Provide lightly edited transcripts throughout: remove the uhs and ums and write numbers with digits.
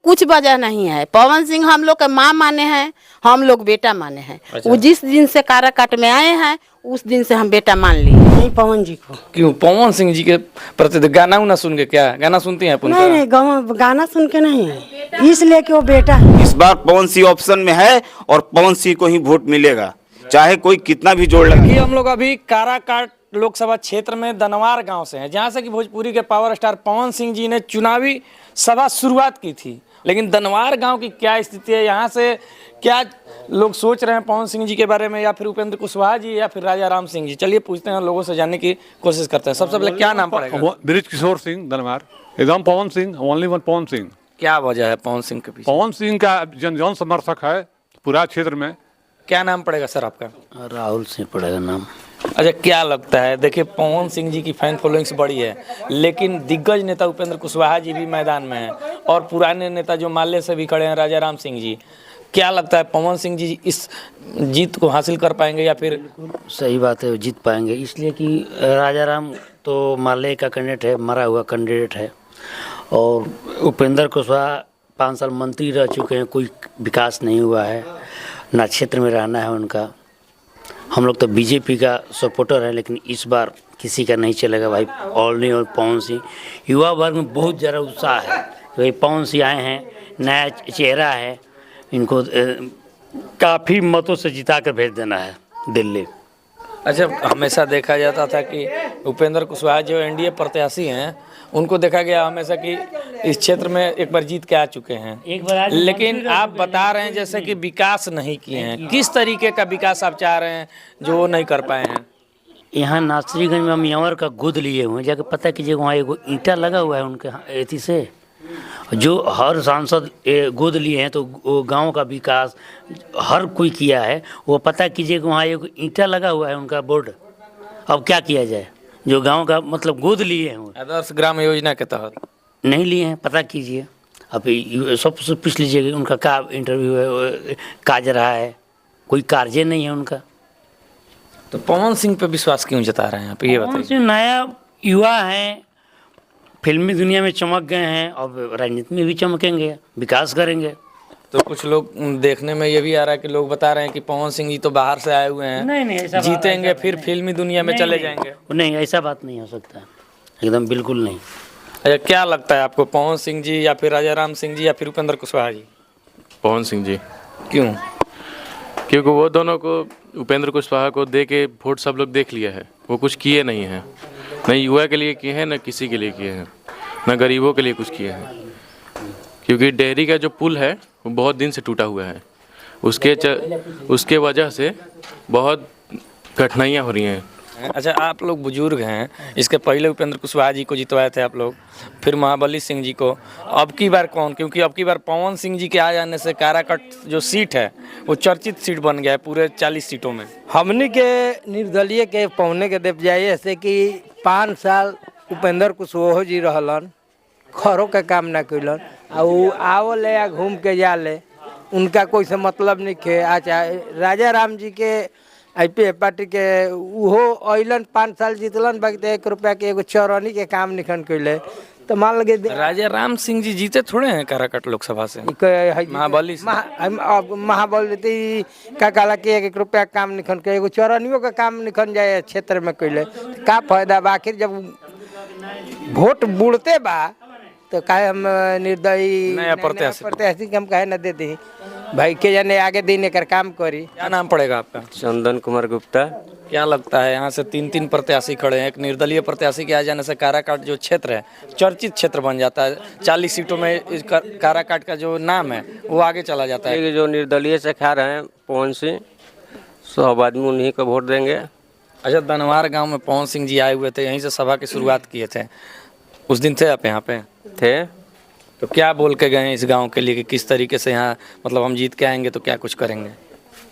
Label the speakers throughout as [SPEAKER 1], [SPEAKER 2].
[SPEAKER 1] कुछ वजह नहीं है। पवन सिंह हम लोग के माँ माने हैं, हम लोग बेटा माने हैं।
[SPEAKER 2] अच्छा।
[SPEAKER 1] वो जिस दिन से काराकाट में आए हैं उस दिन से हम बेटा मान लिए।
[SPEAKER 3] नहीं, पवन जी को।
[SPEAKER 2] क्यों पवन सिंह जी के प्रति तो गाना उना सुन के, क्या गाना सुनती हैं आप उनका?
[SPEAKER 3] नहीं नहीं, गाना सुन के नहीं, इसलिए कि वो बेटा है।
[SPEAKER 4] इस बार पवन सिंह ऑप्शन में है और पवन सिंह को ही वोट मिलेगा, चाहे कोई कितना भी जोड़ लगे।
[SPEAKER 2] कि हम लोग अभी काराकाट लोकसभा क्षेत्र में दनवार गांव से हैं, जहां से कि भोजपुरी के पावर स्टार पवन सिंह जी ने चुनावी सभा शुरुआत की थी। लेकिन दनवार गांव की क्या स्थिति है, यहाँ से क्या लोग सोच रहे हैं पवन सिंह जी के बारे में, या फिर उपेंद्र कुशवाहा जी, या फिर राजा राम सिंह जी? चलिए पूछते हैं, लोगों से जानने की कोशिश करते हैं। सबसे पहले क्या नाम पड़ेगा?
[SPEAKER 5] ब्रिज किशोर सिंह दनवार, एकदम पवन सिंह, ओनली वन पवन सिंह।
[SPEAKER 2] क्या वजह है पवन सिंह के पीछे?
[SPEAKER 5] पवन सिंह का जन समर्थक है पूरा क्षेत्र में।
[SPEAKER 2] क्या नाम पड़ेगा सर आपका?
[SPEAKER 6] राहुल सिंह पड़ेगा नाम।
[SPEAKER 2] अच्छा, क्या लगता है, देखिए पवन सिंह जी की फैन फॉलोइंग्स बड़ी है, लेकिन दिग्गज नेता उपेंद्र कुशवाहा जी भी मैदान में हैं और पुराने नेता जो माले से भी खड़े हैं राजा राम सिंह जी, क्या लगता है पवन सिंह जी इस जीत को हासिल कर पाएंगे या फिर?
[SPEAKER 6] सही बात है, जीत पाएंगे, इसलिए कि राजा राम तो माले का कैंडिडेट है, मरा हुआ कैंडिडेट है, और उपेंद्र कुशवाहा 5 साल मंत्री रह चुके हैं, कोई विकास नहीं हुआ है, ना क्षेत्र में रहना है उनका। हम लोग तो बीजेपी का सपोर्टर है, लेकिन इस बार किसी का नहीं चलेगा भाई, ऑनली और पवन सिंह। युवा वर्ग में बहुत ज़्यादा उत्साह है, भाई पवन सिंह आए हैं, नया चेहरा है, इनको काफ़ी मतों से जिता कर भेज देना है दिल्ली।
[SPEAKER 2] अच्छा, हमेशा देखा जाता था कि उपेंद्र कुशवाहा जो एनडीए प्रत्याशी हैं, उनको देखा गया हमेशा कि इस क्षेत्र में एक बार जीत के आ चुके हैं, लेकिन आप बता रहे हैं जैसे कि विकास नहीं किए हैं। किस तरीके का विकास आप चाह रहे हैं जो नहीं कर पाए हैं?
[SPEAKER 6] यहाँ नासरीगंज में हम यांवर का गोद लिए हुए हैं, जाके पता कीजिए, वहाँ एगो ईंटा लगा हुआ है उनके एथी से, जो हर सांसद गोद लिए हैं, तो वो गांव का विकास हर कोई किया है। वो पता कीजिए कि वहाँ एक ईंटा लगा हुआ है उनका बोर्ड। अब क्या किया जाए, जो गांव का मतलब गोद लिए हैं,
[SPEAKER 2] आदर्श ग्राम योजना के तहत
[SPEAKER 6] नहीं लिए हैं, पता कीजिए। अब सबसे पूछ लीजिए उनका क्या इंटरव्यू है, काज रहा है, कोई कार्य नहीं है उनका।
[SPEAKER 2] तो पवन सिंह पे विश्वास क्यों जता रहे हैं आप, ये
[SPEAKER 6] पवन
[SPEAKER 2] बताइए।
[SPEAKER 6] सिंह नया युवा हैं, फिल्मी दुनिया में चमक गए हैं, और राजनीति में भी चमकेंगे, विकास करेंगे।
[SPEAKER 2] तो कुछ लोग देखने में ये भी आ रहा है कि लोग बता रहे हैं कि पवन सिंह जी तो बाहर से आए हुए हैं,
[SPEAKER 6] नहीं, ऐसा
[SPEAKER 2] जीतेंगे फिर फिल्मी दुनिया में चले जाएंगे।
[SPEAKER 6] नहीं, ऐसा बात नहीं हो सकता, एकदम बिल्कुल नहीं।
[SPEAKER 2] अच्छा, क्या लगता है आपको, पवन सिंह जी या फिर राजा राम सिंह जी या फिर उपेंद्र कुशवाहा जी?
[SPEAKER 7] पवन सिंह जी।
[SPEAKER 2] क्यों?
[SPEAKER 7] क्योंकि वो दोनों को, उपेंद्र कुशवाहा को दे के वोट सब लोग देख लिया है, वो कुछ किए नहीं हैं, न युवा के लिए किए हैं, न किसी के लिए किए हैं, न गरीबों के लिए कुछ किए हैं। क्योंकि डेहरी का जो पुल है वो बहुत दिन से टूटा हुआ है, उसके वजह से बहुत कठिनाइयाँ हो रही हैं।
[SPEAKER 2] अच्छा, आप लोग बुजुर्ग हैं, इसके पहले उपेंद्र कुशवाहा जी को जितवाए थे आप लोग, फिर महाबली सिंह जी को, अब की बार कौन? क्योंकि अब की बार पवन सिंह जी के आ जाने से काराकाट जो सीट है वो चर्चित सीट बन गया है पूरे 40 सीटों में।
[SPEAKER 8] हमने के निर्दलीय के पौने के देव जाइए, जैसे कि 5 साल उपेंद्र कुशवाहा जी रहलन, खरों का काम ना कैलन, और आवले या घूम के जाले, उनका कोई से मतलब नहीं खे। अच्छा, राजा राम जी के आईपीएफ पार्टी के वो अलन 5 साल जीतलन, बाकी 1 रुपया के एगो चौरानी के काम निखन कैले, तो मान लगे
[SPEAKER 2] राजा राम सिंह जी जीते थोड़े हैं काराकाट लोकसभा से, महाबली
[SPEAKER 8] महाबली का काला के 1 रुपया काम निखन के, एगो चौरानियों का काम निखन जाए क्षेत्र में कैले, का फायदा बा? आखिर जब वोट बुड़ते बा तो काहे हम निर्दयी
[SPEAKER 2] नया प्रत्याशी
[SPEAKER 8] हम काहे न दे दी भाई, के जाने आगे दिन कर काम करी।
[SPEAKER 2] क्या नाम पड़ेगा आपका?
[SPEAKER 9] चंदन कुमार गुप्ता।
[SPEAKER 2] क्या लगता है, यहाँ से 3 प्रत्याशी खड़े हैं, एक निर्दलीय प्रत्याशी के आ जाने से काराकाट जो क्षेत्र है चर्चित क्षेत्र बन जाता है, 40 सीटों में इस काराकाट का जो नाम है वो आगे चला जाता है।
[SPEAKER 9] जो निर्दलीय से खा रहे हैं पवन सिंह, सब आदमी उन्हीं को वोट देंगे।
[SPEAKER 2] अच्छा, दनवार गाँव में पवन सिंह जी आए हुए थे, यहीं से सभा की शुरुआत किए थे, उस दिन थे आप यहाँ पे?
[SPEAKER 9] थे।
[SPEAKER 2] तो क्या बोल के गए इस गांव के लिए कि किस तरीके से यहाँ मतलब हम जीत के आएंगे तो क्या कुछ करेंगे?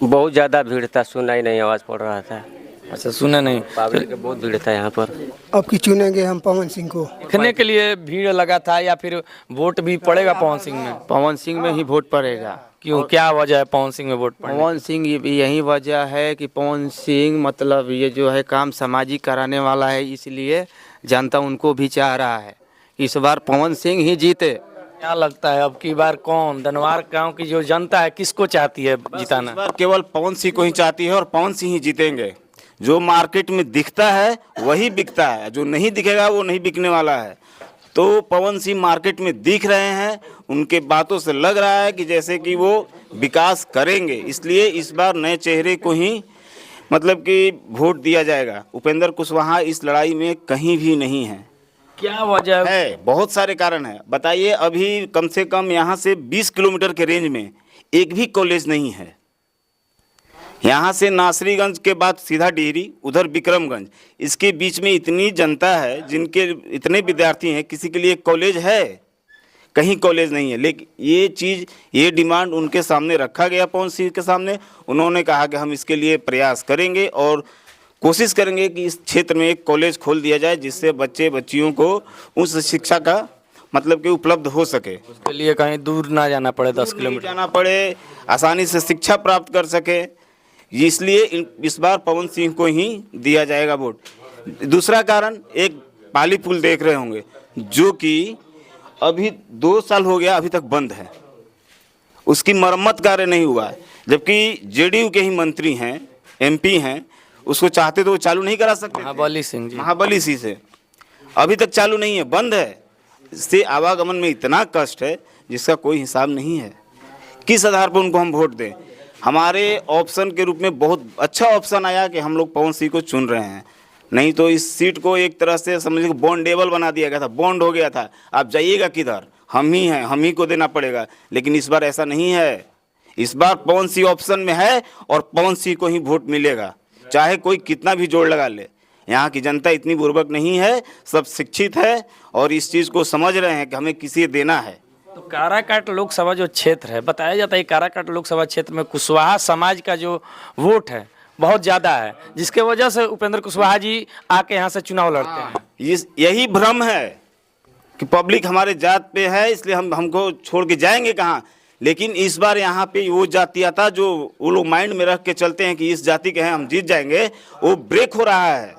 [SPEAKER 9] बहुत ज़्यादा भीड़ था, सुनाई नहीं, आवाज़ पड़ रहा था।
[SPEAKER 2] अच्छा, सुने नहीं?
[SPEAKER 9] पब्लिक का बहुत भीड़ था यहाँ पर।
[SPEAKER 3] अब की चुनेंगे हम पवन सिंह को।
[SPEAKER 2] देखने के लिए भीड़ लगा था या फिर वोट भी पड़ेगा पवन सिंह में?
[SPEAKER 10] पवन सिंह में ही वोट पड़ेगा।
[SPEAKER 2] क्यों, क्या वजह है पवन सिंह में वोट पड़ने?
[SPEAKER 10] पवन सिंह यही वजह है कि पवन सिंह मतलब ये जो है काम सामाजिक कराने वाला है, इसलिए जनता उनको भी चाह रहा है इस बार पवन सिंह ही जीते।
[SPEAKER 2] क्या लगता है अब की बार कौन दनवार गांव की जो जनता है किसको चाहती है
[SPEAKER 4] इस
[SPEAKER 2] जिताना?
[SPEAKER 4] बार केवल पवन सिंह को ही चाहती है और पवन सिंह ही जीतेंगे। जो मार्केट में दिखता है वही बिकता है, जो नहीं दिखेगा वो नहीं बिकने वाला है। तो पवन सिंह मार्केट में दिख रहे हैं, उनके बातों से लग रहा है कि जैसे कि वो विकास करेंगे, इसलिए इस बार नए चेहरे को ही मतलब कि वोट दिया जाएगा। उपेंद्र कुशवाहा इस लड़ाई में कहीं भी नहीं है।
[SPEAKER 2] क्या वजह
[SPEAKER 4] है, बहुत सारे कारण है। बताइए, अभी कम से कम यहाँ से 20 किलोमीटर के रेंज में एक भी कॉलेज नहीं है। यहाँ से नासरीगंज के बाद सीधा डिहरी, उधर विक्रमगंज, इसके बीच में इतनी जनता है, जिनके इतने विद्यार्थी हैं, किसी के लिए कॉलेज है? कहीं कॉलेज नहीं है। लेकिन ये चीज़, ये डिमांड उनके सामने रखा गया, पवन सिंह के सामने। उन्होंने कहा कि हम इसके लिए प्रयास करेंगे और कोशिश करेंगे कि इस क्षेत्र में एक कॉलेज खोल दिया जाए, जिससे बच्चे बच्चियों को उस शिक्षा का मतलब कि उपलब्ध हो सके।
[SPEAKER 2] उसके लिए कहीं दूर ना जाना पड़े, 10 किलोमीटर
[SPEAKER 4] जाना पड़े, आसानी से शिक्षा प्राप्त कर सके। इसलिए इस बार पवन सिंह को ही दिया जाएगा वोट। दूसरा कारण, एक पाली पुल देख रहे होंगे, जो कि अभी 2 साल हो गया, अभी तक बंद है। उसकी मरम्मत कार्य नहीं हुआ है, जबकि जेडीयू के ही मंत्री हैं, एमपी हैं, उसको चाहते तो वो चालू नहीं करा सकते।
[SPEAKER 2] महाबली सिंह जी,
[SPEAKER 4] महाबली सिंह से अभी तक चालू नहीं है, बंद है। इससे आवागमन में इतना कष्ट है जिसका कोई हिसाब नहीं है। किस आधार पर उनको हम वोट दें? हमारे ऑप्शन के रूप में बहुत अच्छा ऑप्शन आया कि हम लोग पवन सिंह को चुन रहे हैं। नहीं तो इस सीट को एक तरह से समझिए बॉन्डेबल बना दिया गया था, बॉन्ड हो गया था। आप जाइएगा किधर, हम ही हैं, हम ही को देना पड़ेगा। लेकिन इस बार ऐसा नहीं है। इस बार पवन सिंह ऑप्शन में है और पवन सिंह को ही वोट मिलेगा, चाहे कोई कितना भी जोड़ लगा ले। यहाँ की जनता इतनी बुर्बक नहीं है, सब शिक्षित है और इस चीज़ को समझ रहे हैं कि हमें किसे देना है।
[SPEAKER 2] तो काराकाट लोकसभा जो क्षेत्र है, बताया जाता है काराकाट लोकसभा क्षेत्र में कुशवाहा समाज का जो वोट है बहुत ज़्यादा है, जिसके वजह से उपेंद्र कुशवाहा जी आके यहाँ से चुनाव लड़ते हैं।
[SPEAKER 4] यही भ्रम है कि पब्लिक हमारे जात पे है, इसलिए हमको छोड़ के जाएंगे कहाँ। लेकिन इस बार यहाँ पे वो जातीयता जो वो लोग माइंड में रख के चलते हैं कि इस जाति के हैं हम जीत जाएंगे, वो ब्रेक हो रहा है।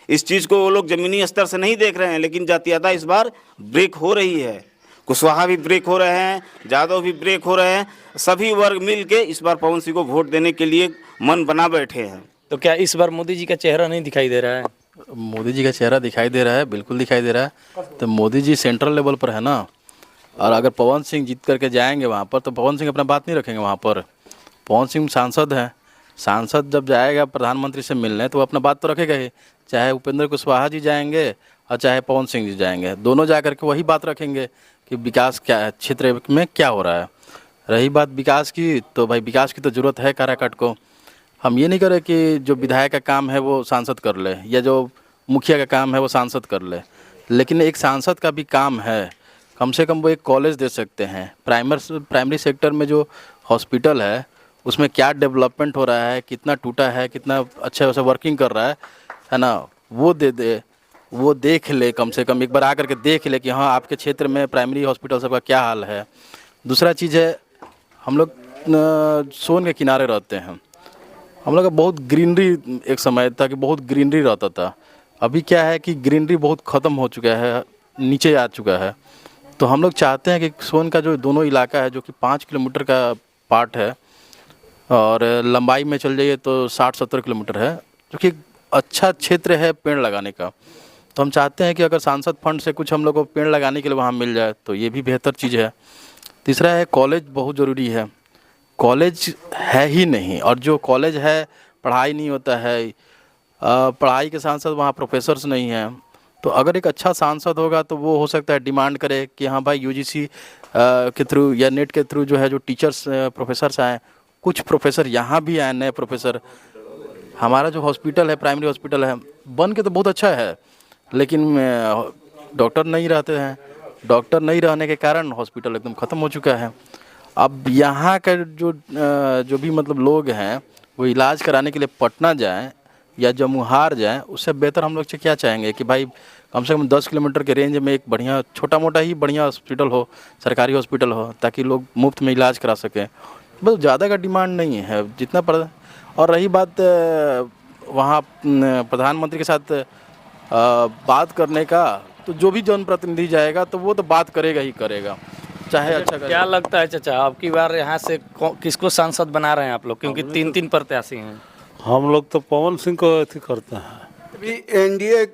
[SPEAKER 4] इस चीज़ को वो लोग ज़मीनी स्तर से नहीं देख रहे हैं, लेकिन जातीयता इस बार ब्रेक हो रही है। कुशवाहा भी ब्रेक हो रहे हैं, यादव भी ब्रेक हो रहे हैं। सभी वर्ग मिल के इस बार पवन सिंह को वोट देने के लिए मन बना बैठे हैं।
[SPEAKER 2] तो क्या इस बार मोदी जी का चेहरा नहीं दिखाई दे रहा है?
[SPEAKER 11] मोदी जी का चेहरा दिखाई दे रहा है, बिल्कुल दिखाई दे रहा है। तो मोदी जी सेंट्रल लेवल पर है ना, और अगर पवन सिंह जीत करके जाएंगे वहाँ पर तो पवन सिंह अपना बात नहीं रखेंगे वहाँ पर। पवन सिंह सांसद हैं, सांसद जब जाएगा प्रधानमंत्री से मिलने तो वो अपना बात तो रखेगा ही। चाहे उपेंद्र कुशवाहा जी जाएंगे और चाहे पवन सिंह जी जाएंगे, दोनों जा करके वही बात रखेंगे कि विकास क्या है, क्षेत्र में क्या हो रहा है। रही बात विकास की, तो भाई विकास की तो ज़रूरत है काराकाट को। हम ये नहीं करें कि जो विधायक का काम है वो सांसद कर ले, या जो मुखिया का काम है वो सांसद कर ले, लेकिन एक सांसद का भी काम है, कम से कम वो एक कॉलेज दे सकते हैं। प्राइमरी सेक्टर में जो हॉस्पिटल है उसमें क्या डेवलपमेंट हो रहा है, कितना टूटा है, कितना अच्छा वैसा वर्किंग कर रहा है ना, वो दे, वो देख ले, कम से कम एक बार आकर के देख ले कि हाँ आपके क्षेत्र में प्राइमरी हॉस्पिटल सबका क्या हाल है। दूसरा चीज़ है, हम लोग सोन के किनारे रहते हैं, हम लोग का बहुत ग्रीनरी एक समय था कि बहुत ग्रीनरी रहता था। अभी क्या है कि ग्रीनरी बहुत ख़त्म हो चुका है, नीचे आ चुका है। तो हम लोग चाहते हैं कि सोन का जो दोनों इलाका है, जो कि 5 किलोमीटर का पार्ट है और लंबाई में चल जाइए तो 60-70 किलोमीटर है, जो कि अच्छा क्षेत्र है पेड़ लगाने का। तो हम चाहते हैं कि अगर सांसद फंड से कुछ हम लोग को पेड़ लगाने के लिए वहाँ मिल जाए तो ये भी बेहतर चीज़ है। तीसरा है, कॉलेज बहुत ज़रूरी है। कॉलेज है ही नहीं, और जो कॉलेज है पढ़ाई नहीं होता है, पढ़ाई के साथ साथ वहाँ प्रोफेसर्स नहीं हैं। तो अगर एक अच्छा सांसद होगा तो वो हो सकता है डिमांड करे कि हाँ भाई यूजीसी के थ्रू या नेट के थ्रू जो है जो टीचर्स प्रोफेसर्स आए, कुछ प्रोफेसर यहाँ भी आए, नए प्रोफेसर। हमारा जो हॉस्पिटल है, प्राइमरी हॉस्पिटल है, बन के तो बहुत अच्छा है, लेकिन डॉक्टर नहीं रहते हैं। डॉक्टर नहीं रहने के कारण हॉस्पिटल एकदम ख़त्म हो चुका है। अब यहाँ का जो भी मतलब लोग हैं वो इलाज कराने के लिए पटना जाएं या जमुहार जाएं, उससे बेहतर हम लोग से क्या चाहेंगे कि भाई कम से कम 10 किलोमीटर के रेंज में एक बढ़िया छोटा मोटा ही बढ़िया हॉस्पिटल हो, सरकारी हॉस्पिटल हो, ताकि लोग मुफ्त में इलाज करा सकें। बस ज़्यादा का डिमांड नहीं है जितना पर। और रही बात वहाँ प्रधानमंत्री के साथ बात करने का, तो जो भी जनप्रतिनिधि जाएगा तो वो तो बात करेगा ही करेगा, चाहे अच्छा करे।
[SPEAKER 2] क्या लगता है चाचा, अब की बार यहाँ से किसको सांसद बना रहे हैं आप लोग, क्योंकि 3-3 प्रत्याशी हैं?
[SPEAKER 12] हम लोग तो पवन सिंह को अथी करते हैं।
[SPEAKER 13] अभी एनडीए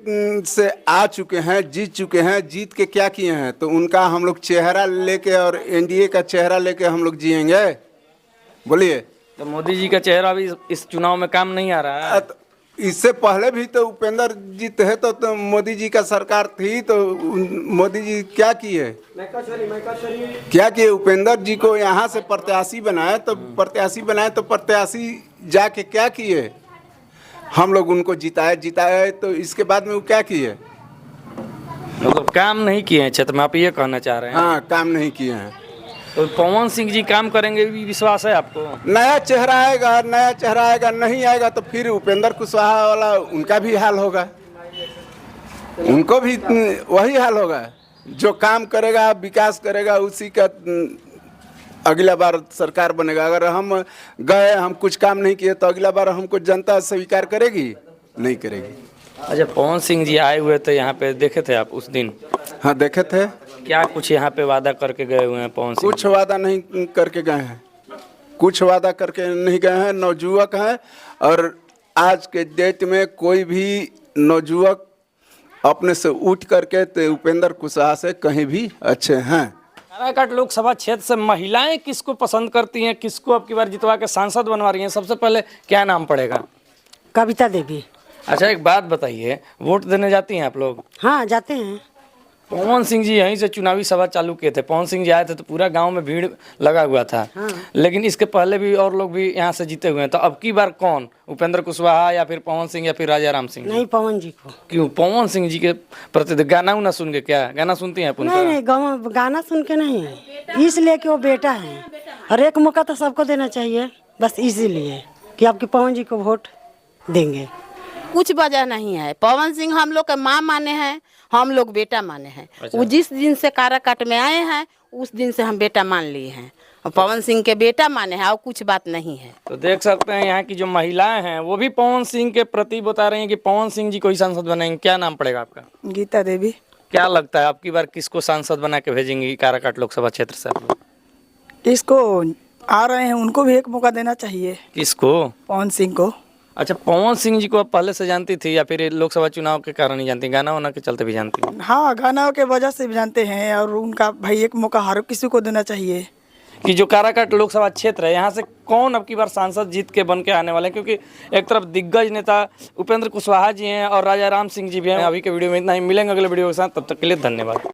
[SPEAKER 13] से आ चुके हैं, जीत चुके हैं, जीत के क्या किए हैं, तो उनका हम लोग चेहरा लेके और एनडीए का चेहरा लेके हम लोग जिएंगे? बोलिए।
[SPEAKER 2] तो मोदी जी का चेहरा भी इस चुनाव में काम नहीं आ रहा है?
[SPEAKER 13] इससे पहले भी तो उपेंद्र जी थे तो मोदी जी का सरकार थी, तो मोदी जी क्या किए? क्या किए? उपेंद्र जी को यहाँ से प्रत्याशी बनाए तो प्रत्याशी जाके क्या किए? हम लोग उनको जिताए तो इसके बाद में वो क्या किए?
[SPEAKER 2] मतलब काम नहीं किए हैं क्षेत्र में, आप ये कहना चाह रहे हैं?
[SPEAKER 13] हाँ, काम नहीं किए हैं।
[SPEAKER 2] तो पवन सिंह जी काम करेंगे भी विश्वास है आपको?
[SPEAKER 13] नया चेहरा आएगा, नहीं आएगा तो फिर उपेंद्र कुशवाहा वाला उनका भी हाल होगा, उनको भी वही हाल होगा। जो काम करेगा, विकास करेगा, उसी का अगला बार सरकार बनेगा। अगर हम गए, हम कुछ काम नहीं किए तो अगला बार हमको जनता स्वीकार करेगी? नहीं करेगी।
[SPEAKER 2] अच्छा, पवन सिंह जी आए हुए थे यहाँ पे, देखे थे आप उस दिन?
[SPEAKER 13] हाँ, देखे थे।
[SPEAKER 2] क्या कुछ यहाँ पे वादा करके गए हुए हैं पवन सिंह?
[SPEAKER 13] कुछ वादा नहीं करके गए हैं, कुछ वादा करके नहीं गए हैं। नवजुवक हैं और आज के डेट में कोई भी नवजुवक अपने से उठ करके तो उपेंद्र कुशवाहा से कहीं भी अच्छे हैं।
[SPEAKER 2] काराकाट लोकसभा क्षेत्र से महिलाएं किसको पसंद करती हैं, किसको अब की बार जितवा के सांसद बनवा रही हैं? सबसे पहले क्या नाम पड़ेगा?
[SPEAKER 3] कविता देवी।
[SPEAKER 2] अच्छा, एक बात बताइए, वोट देने जाती हैं आप लोग?
[SPEAKER 3] हाँ, जाते हैं।
[SPEAKER 2] पवन सिंह जी यहीं से चुनावी सभा चालू किए थे। पवन सिंह जी आए थे तो पूरा गांव में भीड़ लगा हुआ था।
[SPEAKER 3] हाँ।
[SPEAKER 2] लेकिन इसके पहले भी और लोग भी यहाँ से जीते हुए हैं, तो अब की बार कौन? उपेंद्र कुशवाहा या फिर पवन सिंह या फिर राजा राम सिंह?
[SPEAKER 3] नहीं, पवन जी को।
[SPEAKER 2] क्यों? पवन सिंह जी के प्रति गाना उना सुन के? क्या गाना सुनती हैं आप उनका?
[SPEAKER 3] नहीं, गाना सुन के नहीं है, इसलिए कि वो बेटा है और एक मौका तो सबको देना चाहिए, बस इसीलिए कि आपके पवन जी को वोट देंगे।
[SPEAKER 1] कुछ वजह नहीं है। पवन सिंह हम लोग के माँ माने हैं, हम लोग बेटा माने हैं। वो जिस दिन से काराकाट में आए हैं उस दिन से हम बेटा मान लिए हैं और पवन सिंह के बेटा माने हैं, और कुछ बात नहीं है।
[SPEAKER 2] तो देख सकते हैं यहाँ की जो महिलाएं हैं वो भी पवन सिंह के प्रति बता रही हैं कि पवन सिंह जी को ही सांसद बनाएंगे। क्या नाम पड़ेगा आपका?
[SPEAKER 3] गीता देवी।
[SPEAKER 2] क्या लगता है अब की बार किसको सांसद बना के भेजेंगे काराकाट लोकसभा क्षेत्र से आप लोग?
[SPEAKER 3] इसको आ रहे हैं उनको भी एक मौका देना चाहिए।
[SPEAKER 2] किसको?
[SPEAKER 3] पवन सिंह को।
[SPEAKER 2] अच्छा, पवन सिंह जी को आप पहले से जानती थी या फिर लोकसभा चुनाव के कारण ही जानती? गाना वाना के चलते भी जानती?
[SPEAKER 3] हाँ, गाना के वजह से भी जानते हैं और उनका भाई एक मौका हर किसी को देना चाहिए।
[SPEAKER 2] कि जो काराकाट लोकसभा क्षेत्र है यहाँ से कौन अब की बार सांसद जीत के बन के आने वाले हैं? क्योंकि एक तरफ दिग्गज नेता उपेंद्र कुशवाहा जी हैं और राजा राम सिंह जी भी हैं। अभी के वीडियो में इतना ही, मिलेंगे अगले वीडियो के साथ, तब तक के लिए धन्यवाद।